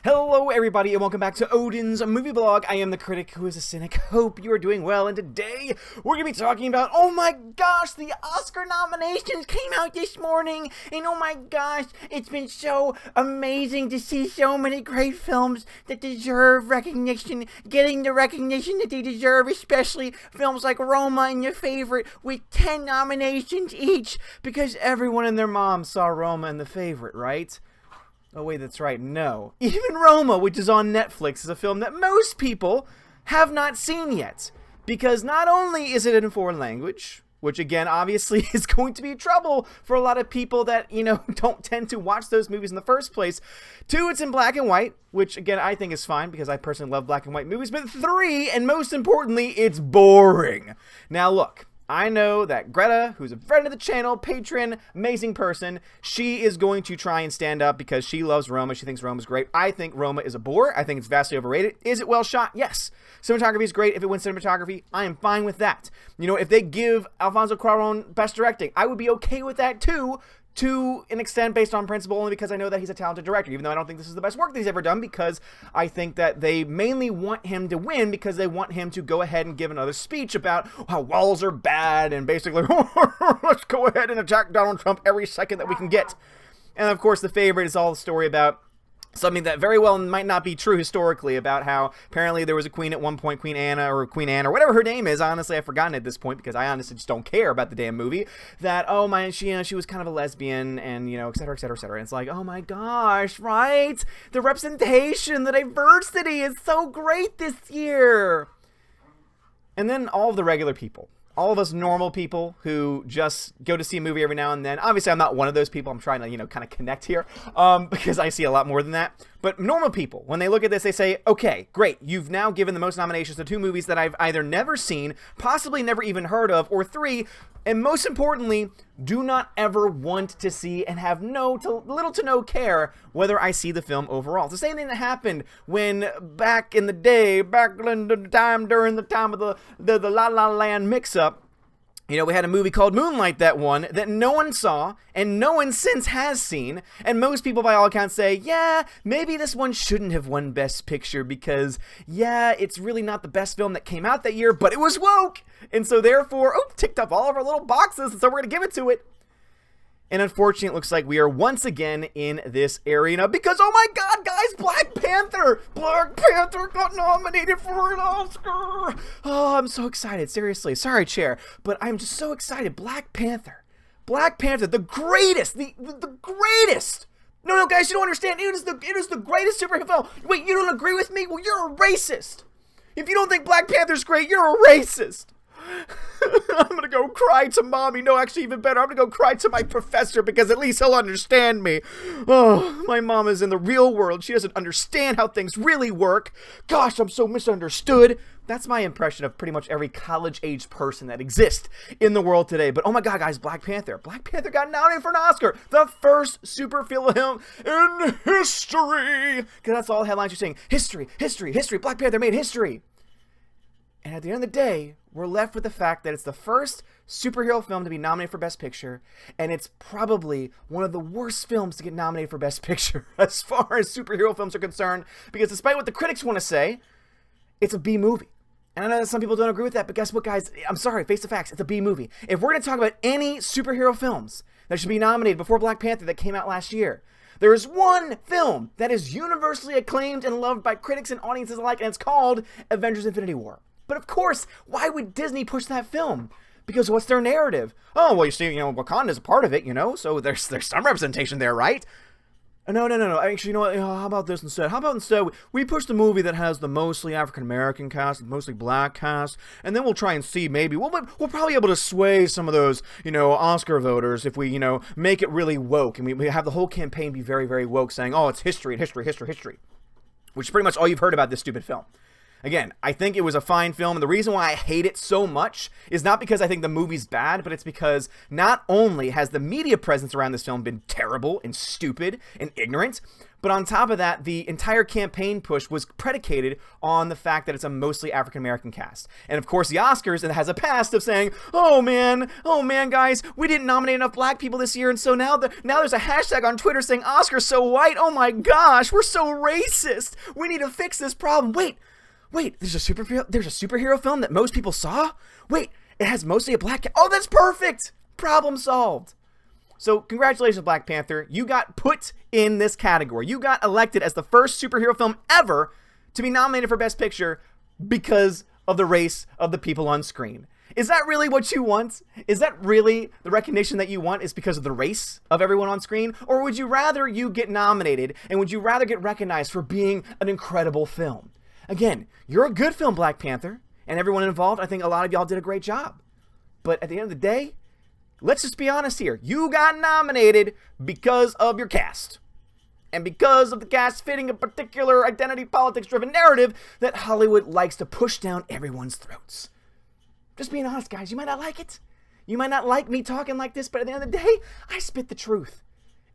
Hello everybody and welcome back to Odin's movie blog. I am the critic who is a cynic. Hope you are doing well, and today we're going to be talking about, oh my gosh, the Oscar nominations came out this morning, and oh my gosh, it's been so amazing to see so many great films that deserve recognition, getting the recognition that they deserve, especially films like Roma and Your Favorite with 10 nominations each, because everyone and their mom saw Roma and The Favorite, right? Oh wait, that's right, no. Even Roma, which is on Netflix, is a film that most people have not seen yet. Because not only is it in a foreign language, which again, obviously is going to be trouble for a lot of people that, don't tend to watch those movies in the first place. 2, it's in black and white, which again, I think is fine because I personally love black and white movies. But 3, and most importantly, it's boring. Now look, I know that Greta, who's a friend of the channel, patron, amazing person, she is going to try and stand up because she loves Roma. She thinks Roma is great. I think Roma is a bore. I think it's vastly overrated. Is it well shot? Yes. Cinematography is great. If it wins cinematography, I am fine with that. If they give Alfonso Cuarón Best Directing, I would be okay with that too, to an extent based on principle, only because I know that he's a talented director, even though I don't think this is the best work that he's ever done, because I think that they mainly want him to win because they want him to go ahead and give another speech about how walls are bad and basically, let's go ahead and attack Donald Trump every second that we can get. And of course, The Favorite is all the story about something that very well might not be true historically, about how apparently there was a queen at one point, Queen Anne, or whatever her name is. Honestly, I've forgotten at this point because I honestly just don't care about the damn movie. That, oh my, she was kind of a lesbian, and, et cetera, et cetera, et cetera. And it's like, oh my gosh, right? The representation, the diversity is so great this year. And then all of the regular people. All of us normal people who just go to see a movie every now and then. Obviously, I'm not one of those people. I'm trying to, kind of connect here because I see a lot more than that. But normal people, when they look at this, they say, okay, great. You've now given the most nominations to 2 movies that I've either never seen, possibly never even heard of, or 3, and most importantly, do not ever want to see and have little to no care whether I see the film overall. It's the same thing that happened when back in the day, during the time of the La La Land mix-up, we had a movie called Moonlight that won that no one saw and no one since has seen. And most people, by all accounts, say, yeah, maybe this one shouldn't have won Best Picture because, yeah, it's really not the best film that came out that year, but it was woke. And so therefore, ticked up all of our little boxes, and so we're going to give it to it. And unfortunately, it looks like we are once again in this arena because, oh my god, guys, Black Panther got nominated for an Oscar. Oh, I'm so excited. Seriously. Sorry, Chair, but I'm just so excited. Black Panther, the greatest, the greatest. No, guys, you don't understand. It is the greatest superhero film. Wait, you don't agree with me? Well, you're a racist. If you don't think Black Panther's great, you're a racist. I'm gonna go cry to mommy. No, actually, even better, I'm gonna go cry to my professor because at least he'll understand me. Oh, my mom is in the real world. She doesn't understand how things really work. Gosh, I'm so misunderstood. That's my impression of pretty much every college-age person that exists in the world today. But oh my god, guys, Black Panther got nominated for an Oscar. The first superhero film in history. Because that's all the headlines are saying. History. Black Panther made history. And at the end of the day, we're left with the fact that it's the first superhero film to be nominated for Best Picture, and it's probably one of the worst films to get nominated for Best Picture as far as superhero films are concerned, because despite what the critics want to say, it's a B movie. And I know that some people don't agree with that, but guess what, guys? I'm sorry, face the facts, it's a B movie. If we're going to talk about any superhero films that should be nominated before Black Panther that came out last year, there is one film that is universally acclaimed and loved by critics and audiences alike, and it's called Avengers: Infinity War. But of course, why would Disney push that film? Because what's their narrative? Oh, well, you see, Wakanda is a part of it, so there's some representation there, right? No. Actually, you know what? How about this instead? How about instead we push the movie that has the mostly African-American cast, mostly black cast, and then we'll try and see maybe, we'll probably be able to sway some of those, Oscar voters if we, make it really woke, and we have the whole campaign be very, very woke, saying, oh, it's history, which is pretty much all you've heard about this stupid film. Again, I think it was a fine film, and the reason why I hate it so much is not because I think the movie's bad, but it's because not only has the media presence around this film been terrible and stupid and ignorant, but on top of that, the entire campaign push was predicated on the fact that it's a mostly African-American cast. And of course, the Oscars has a past of saying, oh man, guys, we didn't nominate enough black people this year, and so now there's a hashtag on Twitter saying, Oscars so white, oh my gosh, we're so racist. We need to fix this problem. Wait, there's a superhero film that most people saw? Wait, it has mostly a black cast. Oh, that's perfect! Problem solved. So, congratulations, Black Panther. You got put in this category. You got elected as the first superhero film ever to be nominated for Best Picture because of the race of the people on screen. Is that really what you want? Is that really the recognition that you want is because of the race of everyone on screen? Or would you rather you get nominated, and would you rather get recognized for being an incredible film? Again, you're a good film, Black Panther, and everyone involved, I think a lot of y'all did a great job. But at the end of the day, let's just be honest here. You got nominated because of your cast. And because of the cast fitting a particular identity politics-driven narrative that Hollywood likes to push down everyone's throats. Just being honest, guys, you might not like it. You might not like me talking like this, but at the end of the day, I spit the truth.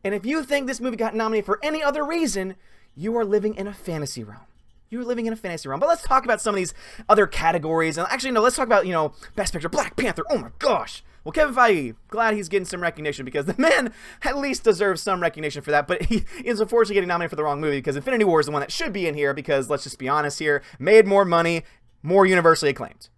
And if you think this movie got nominated for any other reason, you are living in a fantasy realm. You're living in a fantasy realm. But let's talk about some of these other categories. And actually, no, let's talk about, Best Picture, Black Panther. Oh my gosh. Well, Kevin Feige, glad he's getting some recognition because the man at least deserves some recognition for that. But he is unfortunately getting nominated for the wrong movie because Infinity War is the one that should be in here because, let's just be honest here, made more money, more universally acclaimed.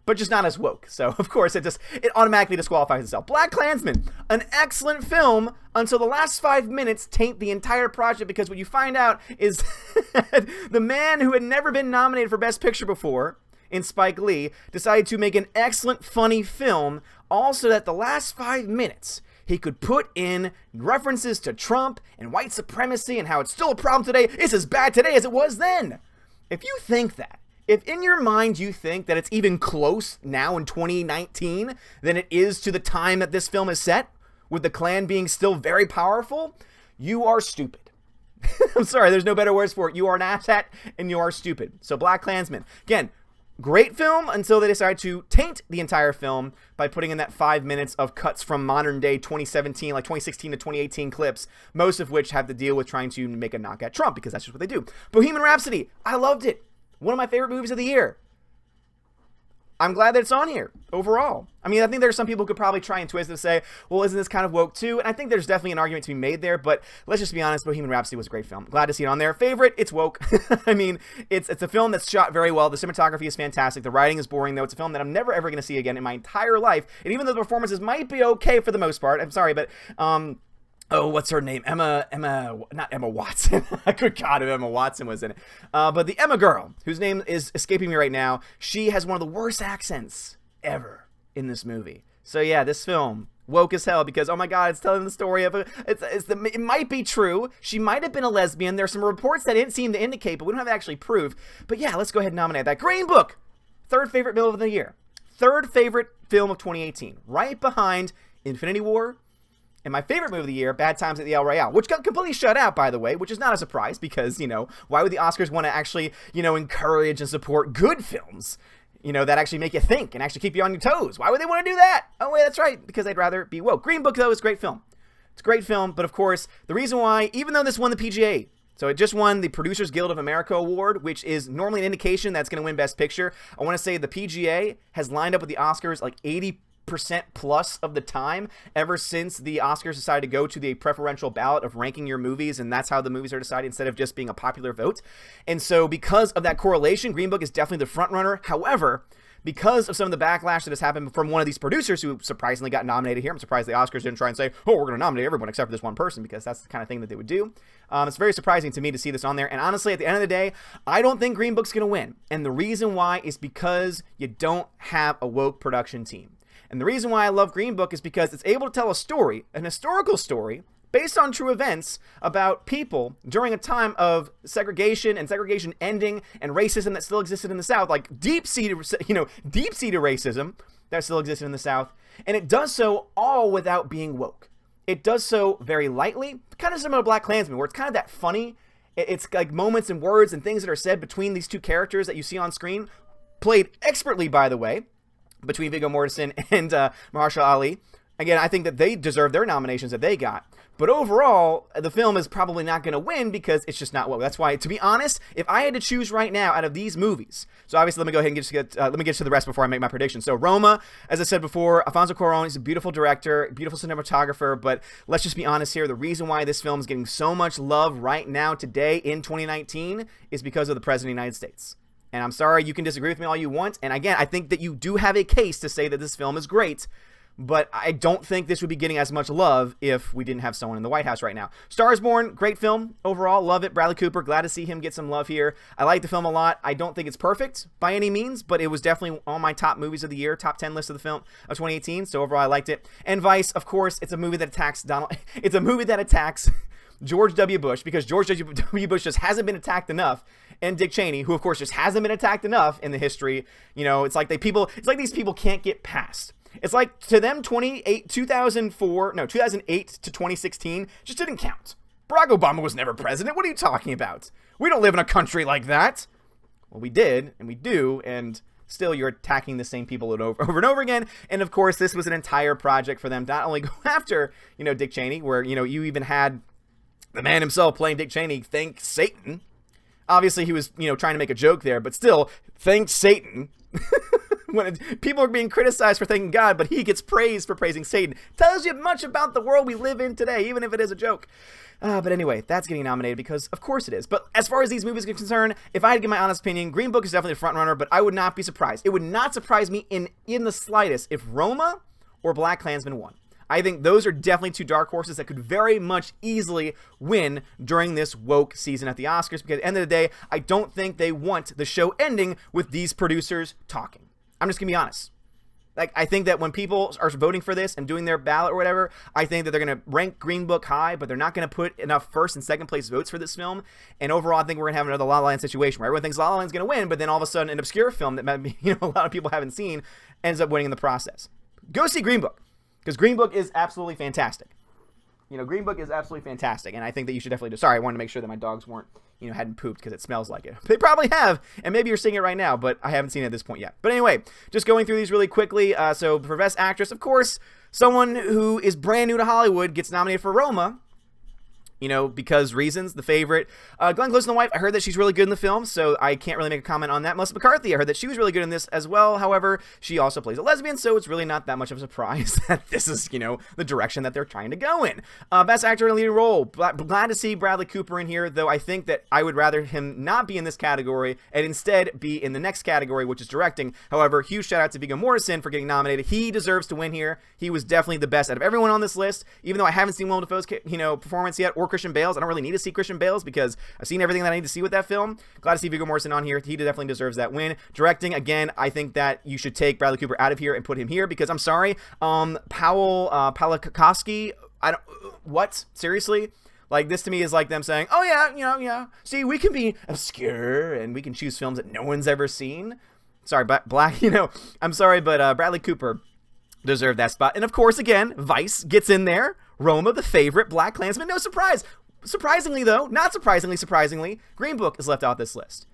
But just not as woke. So, of course, it automatically disqualifies itself. BlacKkKlansman, an excellent film until the last 5 minutes taint the entire project because what you find out is the man who had never been nominated for Best Picture before, in Spike Lee, decided to make an excellent, funny film, also that the last 5 minutes he could put in references to Trump and white supremacy and how it's still a problem today. It's as bad today as it was then. If you think that, if in your mind you think that it's even close now in 2019 than it is to the time that this film is set, with the Klan being still very powerful, you are stupid. I'm sorry, there's no better words for it. You are an asshat and you are stupid. So BlacKkKlansman, again, great film until they decide to taint the entire film by putting in that 5 minutes of cuts from modern day 2017, like 2016 to 2018 clips, most of which have to deal with trying to make a knock at Trump because that's just what they do. Bohemian Rhapsody, I loved it. One of my favorite movies of the year. I'm glad that it's on here, overall. I mean, I think there's some people who could probably try and twist it and say, well, isn't this kind of woke too? And I think there's definitely an argument to be made there, but let's just be honest, Bohemian Rhapsody was a great film. Glad to see it on there. Favorite, it's woke. I mean, it's a film that's shot very well. The cinematography is fantastic. The writing is boring, though. It's a film that I'm never, ever going to see again in my entire life. And even though the performances might be okay for the most part, I'm sorry, but, oh, what's her name? Not Emma Watson. Good God, if Emma Watson was in it. But the Emma girl, whose name is escaping me right now, she has one of the worst accents ever in this movie. So yeah, this film, woke as hell, because, oh my God, it's telling the story of it might be true. She might have been a lesbian. There's some reports that didn't seem to indicate, but we don't have actually proof. But yeah, let's go ahead and nominate that. Green Book, third favorite film of the year. Third favorite film of 2018. Right behind Infinity War, and my favorite movie of the year, Bad Times at the El Royale, which got completely shut out, by the way, which is not a surprise because, why would the Oscars want to actually, encourage and support good films, that actually make you think and actually keep you on your toes? Why would they want to do that? Oh, wait, that's right, because they'd rather be woke. Green Book, though, is a great film. It's a great film, but of course, the reason why, even though this won the PGA, so it just won the Producers Guild of America Award, which is normally an indication that's going to win Best Picture. I want to say the PGA has lined up with the Oscars like 80% plus of the time ever since the Oscars decided to go to the preferential ballot of ranking your movies, and that's how the movies are decided instead of just being a popular vote. And so because of that correlation, Green Book is definitely the front runner. However, because of some of the backlash that has happened from one of these producers who surprisingly got nominated here, I'm surprised the Oscars didn't try and say, oh, we're going to nominate everyone except for this one person, because that's the kind of thing that they would do. It's very surprising to me to see this on there. And honestly, at the end of the day, I don't think Green Book's going to win. And the reason why is because you don't have a woke production team. And the reason why I love Green Book is because it's able to tell a story, an historical story, based on true events about people during a time of segregation and segregation ending and racism that still existed in the South, like deep-seated racism that still existed in the South. And it does so all without being woke. It does so very lightly, kind of similar to BlacKkKlansman, where it's kind of that funny It's like moments and words and things that are said between these two characters that you see on screen, played expertly, by the way, between Viggo Mortensen and Mahershala Ali. Again, I think that they deserve their nominations that they got. But overall, the film is probably not going to win because it's just not what. That's why, to be honest, if I had to choose right now out of these movies, so obviously let me go ahead and let me get to the rest before I make my prediction. So Roma, as I said before, Alfonso Cuarón is a beautiful director, beautiful cinematographer, but let's just be honest here. The reason why this film is getting so much love right now, today, in 2019, is because of the President of the United States. And I'm sorry, you can disagree with me all you want. And again, I think that you do have a case to say that this film is great. But I don't think this would be getting as much love if we didn't have someone in the White House right now. Star is Born, great film overall, love it. Bradley Cooper, glad to see him get some love here. I like the film a lot. I don't think it's perfect by any means, but it was definitely on my top movies of the year, top 10 list of the film of 2018. So overall, I liked it. And Vice, of course, it's a movie that attacks It's a movie that attacks George W. Bush, because George W. Bush just hasn't been attacked enough, and Dick Cheney, who of course just hasn't been attacked enough in the history. You know, it's like these people can't get past. It's like, to them, 2008 to 2016 just didn't count. Barack Obama was never president. What are you talking about? We don't live in a country like that. Well, we did, and we do, and still you're attacking the same people over and over again. And of course, this was an entire project for them to not only go after, Dick Cheney, where, you even had the man himself playing Dick Cheney, thank Satan. Obviously, he was, trying to make a joke there, but still, thank Satan. When people are being criticized for thanking God, but he gets praised for praising Satan. Tells you much about the world we live in today, even if it is a joke. But anyway, that's getting nominated because, of course, it is. But as far as these movies are concerned, if I had to give my honest opinion, Green Book is definitely the front runner, but I would not be surprised. It would not surprise me in the slightest if Roma or BlacKkKlansman won. I think those are definitely two dark horses that could very much easily win during this woke season at the Oscars, because at the end of the day, I don't think they want the show ending with these producers talking. I'm just going to be honest. Like, I think that when people are voting for this and doing their ballot or whatever, I think that they're going to rank Green Book high, but they're not going to put enough first and second place votes for this film. And overall, I think we're going to have another La La Land situation where everyone thinks La La Land's going to win, but then all of a sudden an obscure film that maybe, a lot of people haven't seen ends up winning in the process. Go see Green Book, because Green Book is absolutely fantastic. Green Book is absolutely fantastic, and I think that you should definitely do. Sorry, I wanted to make sure that my dogs weren't, hadn't pooped because it smells like it. They probably have, and maybe you're seeing it right now, but I haven't seen it at this point yet. But anyway, just going through these really quickly. So for Best Actress, of course, someone who is brand new to Hollywood gets nominated for Roma. Because reasons, the favorite. Glenn Close and the wife, I heard that she's really good in the film, so I can't really make a comment on that. Melissa McCarthy, I heard that she was really good in this as well. However, she also plays a lesbian, so it's really not that much of a surprise that this is, the direction that they're trying to go in. Best Actor in a Leading Role, glad to see Bradley Cooper in here, though I think that I would rather him not be in this category and instead be in the next category, which is directing. However, huge shout out to Viggo Mortensen for getting nominated. He deserves to win here. He was definitely the best out of everyone on this list, even though I haven't seen Willem Dafoe's, performance yet, or Christian Bale's. I don't really need to see Christian Bale's because I've seen everything that I need to see with that film. Glad to see Viggo Mortensen on here. He definitely deserves that win. Directing, again, I think that you should take Bradley Cooper out of here and put him here because I'm sorry, Pawlikowski, what? Seriously? Like, this to me is like them saying, oh yeah, see, we can be obscure and we can choose films that no one's ever seen. Sorry, but I'm sorry, but Bradley Cooper deserved that spot. And of course, again, Vice gets in there. Roma, the favorite, BlacKkKlansman, no surprise. Surprisingly, though, not surprisingly, Green Book is left off this list.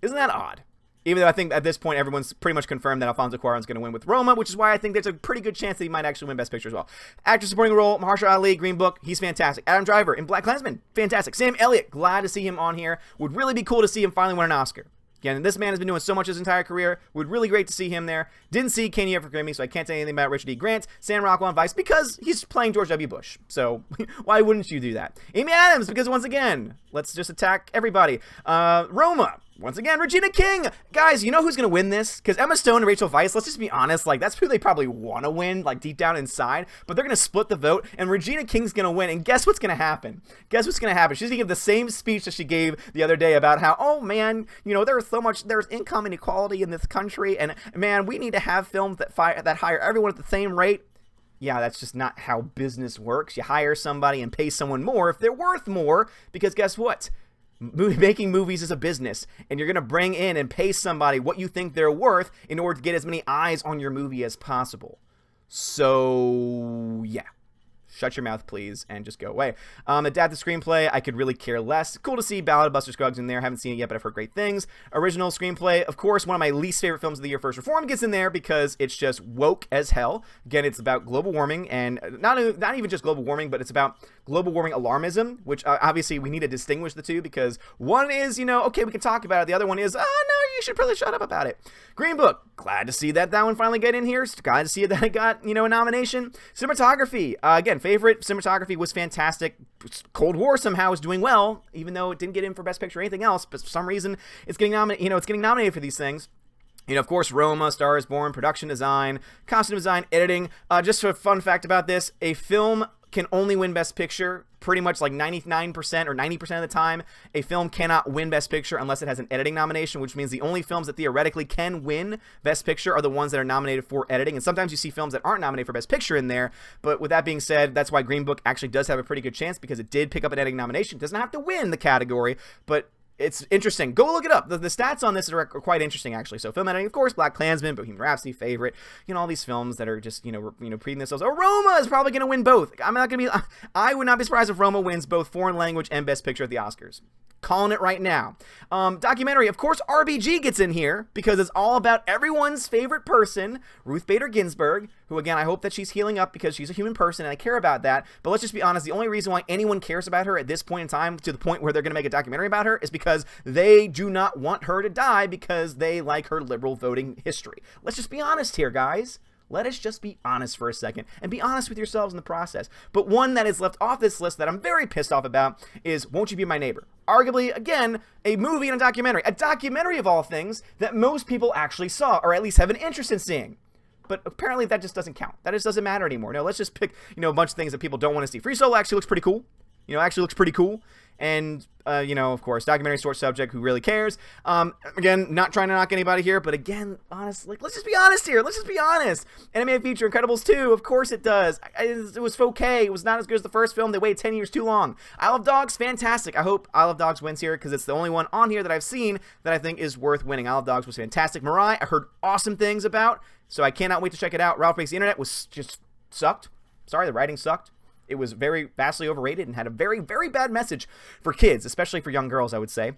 Isn't that odd? Even though I think at this point everyone's pretty much confirmed that Alfonso Cuarón's going to win with Roma, which is why I think there's a pretty good chance that he might actually win Best Picture as well. Actor supporting role, Mahershala Ali, Green Book, he's fantastic. Adam Driver in BlacKkKlansman, fantastic. Sam Elliott, glad to see him on here. Would really be cool to see him finally win an Oscar. Again, this man has been doing so much his entire career. Would really great to see him there. Didn't see Can You Ever Forgive Me, so I can't say anything about Richard E. Grant. Sam Rockwell on Vice, because he's playing George W. Bush. So why wouldn't you do that? Amy Adams, because once again, let's just attack everybody. Roma. Once again, Regina King. Guys, you know who's going to win this? Because Emma Stone and Rachel Weisz, let's just be honest, like, that's who they probably want to win, like, deep down inside. But they're going to split the vote, and Regina King's going to win. And guess what's going to happen? She's going to give the same speech that she gave the other day about how, oh, man, there's income inequality in this country, and, man, we need to have films that hire everyone at the same rate. Yeah, that's just not how business works. You hire somebody and pay someone more if they're worth more, because guess what? Making movies is a business, and you're going to bring in and pay somebody what you think they're worth in order to get as many eyes on your movie as possible. So, yeah. shut your mouth, please, and just go away. Adapted screenplay, I could really care less. Cool to see Ballad of Buster Scruggs in there. Haven't seen it yet, but I've heard great things. Original screenplay, of course, one of my least favorite films of the year, First Reform, gets in there because it's just woke as hell. Again, it's about global warming, and not even just global warming, but it's about global warming alarmism, which obviously we need to distinguish the two, because one is, okay, we can talk about it. The other one is, no, you should probably shut up about it. Green Book, glad to see that one finally get in here. Glad to see that it got, a nomination. Cinematography, again, favorite cinematography was fantastic. Cold War somehow is doing well, even though it didn't get in for Best Picture or anything else, but for some reason it's getting nominated, it's getting nominated for these things. Of course, Roma, Star is Born, production design, costume design, editing. Just a fun fact about this, a film can only win Best Picture pretty much like 99% or 90% of the time. A film cannot win Best Picture unless it has an editing nomination, which means the only films that theoretically can win Best Picture are the ones that are nominated for editing. And sometimes you see films that aren't nominated for Best Picture in there. But with that being said, that's why Green Book actually does have a pretty good chance, because it did pick up an editing nomination. It doesn't have to win the category, but it's interesting. Go look it up. The stats on this are quite interesting, actually. So film editing, of course, BlacKkKlansman, Bohemian Rhapsody, favorite. All these films that are just, repeating themselves. Oh, Roma is probably going to win both. I would not be surprised if Roma wins both foreign language and Best Picture at the Oscars. Calling it right now. Documentary, of course, RBG gets in here because it's all about everyone's favorite person, Ruth Bader Ginsburg, who, again, I hope that she's healing up because she's a human person and I care about that. But let's just be honest, the only reason why anyone cares about her at this point in time, to the point where they're going to make a documentary about her, is because they do not want her to die because they like her liberal voting history. Let's just be honest here, guys. Let us just be honest for a second, and be honest with yourselves in the process. But one that is left off this list that I'm very pissed off about is Won't You Be My Neighbor? Arguably, again, a movie and a documentary of all things that most people actually saw, or at least have an interest in seeing. But apparently that just doesn't count. That just doesn't matter anymore. No, let's just pick, a bunch of things that people don't want to see. Free Solo actually looks pretty cool. And, of course, documentary short subject, who really cares? Again, not trying to knock anybody here, but again, honestly, let's just be honest here. Let's just be honest. Animated feature, Incredibles 2, of course it does. It was okay. It was not as good as the first film. They waited 10 years too long. Isle of Dogs, fantastic. I hope Isle of Dogs wins here, because it's the only one on here that I've seen that I think is worth winning. Isle of Dogs was fantastic. Mirai, I heard awesome things about, so I cannot wait to check it out. Ralph Breaks the Internet was just sucked. Sorry, the writing sucked. It was very vastly overrated and had a very, very bad message for kids, especially for young girls, I would say.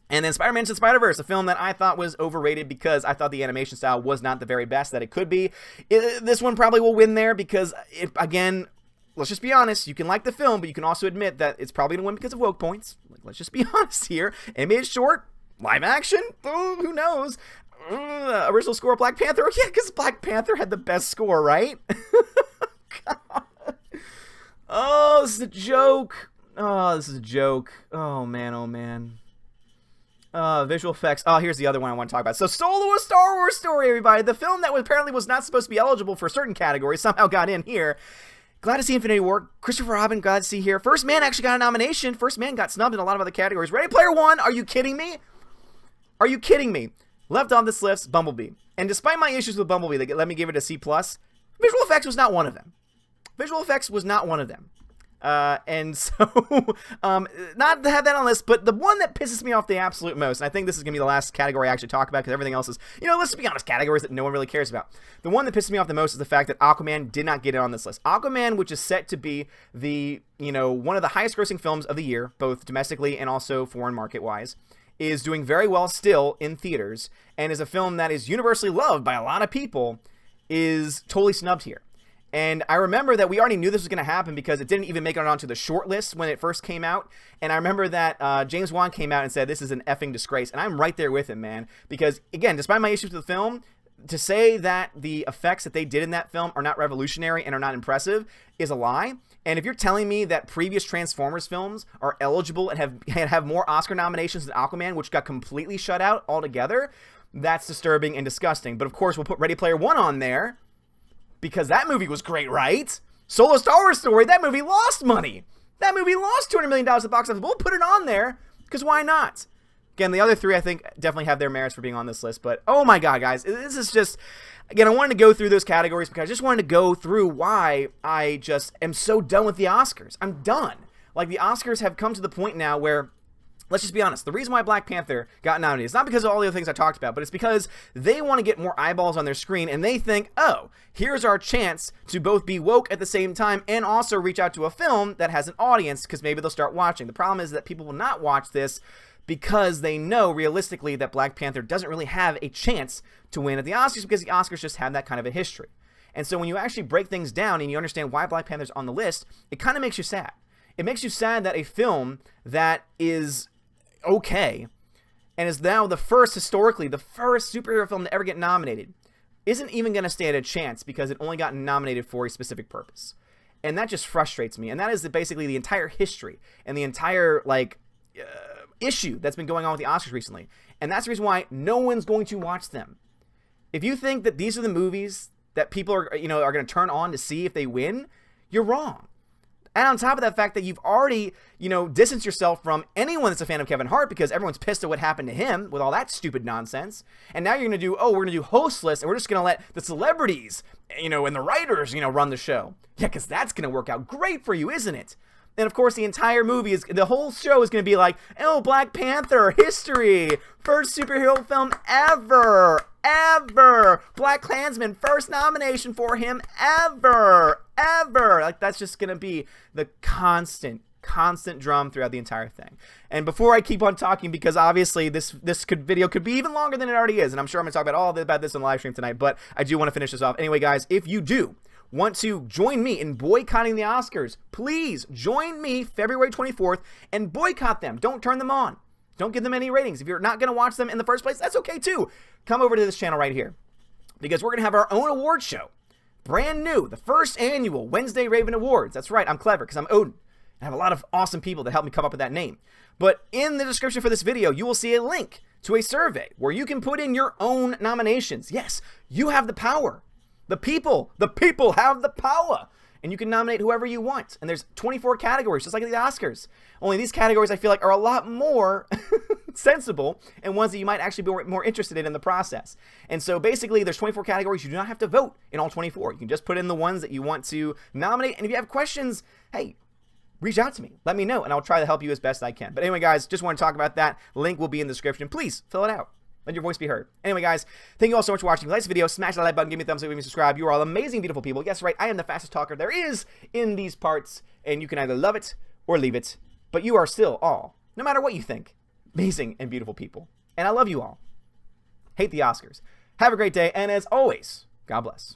And then Spider-Man Into the Spider-Verse, a film that I thought was overrated because I thought the animation style was not the very best that it could be. This one probably will win there because, again, let's just be honest. You can like the film, but you can also admit that it's probably going to win because of woke points. Let's just be honest here. Animated short, live action, who knows? Original score, Black Panther. Oh, yeah, because Black Panther had the best score, right? God. Oh, this is a joke. Oh, man, oh, man. Visual effects. Oh, here's the other one I want to talk about. So, Solo: A Star Wars Story, everybody. The film that apparently was not supposed to be eligible for certain categories somehow got in here. Glad to see Infinity War. Christopher Robin, glad to see here. First Man actually got a nomination. First Man got snubbed in a lot of other categories. Ready Player One, are you kidding me? Are you kidding me? Left on this list, Bumblebee. And despite my issues with Bumblebee, they let me give it a C+. Visual effects was not one of them. And so, not to have that on the list, but the one that pisses me off the absolute most, and I think this is going to be the last category I actually talk about because everything else is, let's be honest, categories that no one really cares about. The one that pisses me off the most is the fact that Aquaman did not get it on this list. Aquaman, which is set to be the, one of the highest grossing films of the year, both domestically and also foreign market-wise, is doing very well still in theaters, and is a film that is universally loved by a lot of people, is totally snubbed here. And I remember that we already knew this was going to happen because it didn't even make it onto the short list when it first came out. And I remember that James Wan came out and said, this is an effing disgrace. And I'm right there with him, man. Because, again, despite my issues with the film, to say that the effects that they did in that film are not revolutionary and are not impressive is a lie. And if you're telling me that previous Transformers films are eligible and have more Oscar nominations than Aquaman, which got completely shut out altogether, that's disturbing and disgusting. But, of course, we'll put Ready Player One on there, because that movie was great, right? Solo: Star Wars Story, that movie lost money. That movie lost $200 million at the box office. We'll put it on there, because why not? Again, the other three, I think, definitely have their merits for being on this list. But, oh my God, guys, this is just... Again, I wanted to go through those categories because I just wanted to go through why I just am so done with the Oscars. I'm done. Like, the Oscars have come to the point now where let's just be honest. The reason why Black Panther got nominated is not because of all the other things I talked about, but it's because they want to get more eyeballs on their screen, and they think, oh, here's our chance to both be woke at the same time and also reach out to a film that has an audience, because maybe they'll start watching. The problem is that people will not watch this because they know realistically that Black Panther doesn't really have a chance to win at the Oscars, because the Oscars just have that kind of a history. And so when you actually break things down and you understand why Black Panther's on the list, it kind of makes you sad. It makes you sad that a film that is okay and is now historically the first superhero film to ever get nominated isn't even going to stand a chance because it only got nominated for a specific purpose. And that just frustrates me. And that is basically the entire history and the entire issue that's been going on with the Oscars recently. And that's the reason why no one's going to watch them. If you think that these are the movies that people are going to turn on to see if they win, you're wrong. And on top of that fact that you've already, distanced yourself from anyone that's a fan of Kevin Hart because everyone's pissed at what happened to him with all that stupid nonsense. And now you're going to do, we're going to do hostless and we're just going to let the celebrities, and the writers, run the show. Yeah, because that's going to work out great for you, isn't it? And of course, the whole show is going to be like, oh, Black Panther, history, first superhero film ever. Black Klansman, first nomination for him ever. Like, that's just going to be the constant drum throughout the entire thing. And before I keep on talking, because obviously this video could be even longer than it already is, and I'm sure I'm going to talk about this on the live stream tonight, but I do want to finish this off. Anyway, guys, if you do want to join me in boycotting the Oscars, please join me February 24th and boycott them. Don't turn them on. Don't give them any ratings. If you're not going to watch them in the first place, that's okay too. Come over to this channel right here, because we're going to have our own award show. Brand new, the first annual Wednesday Raven Awards. That's right, I'm clever because I'm Odin. I have a lot of awesome people that help me come up with that name. But in the description for this video, you will see a link to a survey where you can put in your own nominations. Yes, you have the power. The people have the power. And you can nominate whoever you want. And there's 24 categories, just like the Oscars. Only these categories, I feel like, are a lot more sensible and ones that you might actually be more interested in the process. And so basically, there's 24 categories. You do not have to vote in all 24. You can just put in the ones that you want to nominate. And if you have questions, hey, reach out to me. Let me know, and I'll try to help you as best I can. But anyway, guys, just want to talk about that. Link will be in the description. Please fill it out. Let your voice be heard. Anyway, guys, thank you all so much for watching. If you like this video, smash that like button, give me a thumbs up, give me a subscribe. You are all amazing, beautiful people. Yes, right, I am the fastest talker there is in these parts, and you can either love it or leave it, but you are still all, no matter what you think, amazing and beautiful people. And I love you all. Hate the Oscars. Have a great day, and as always, God bless.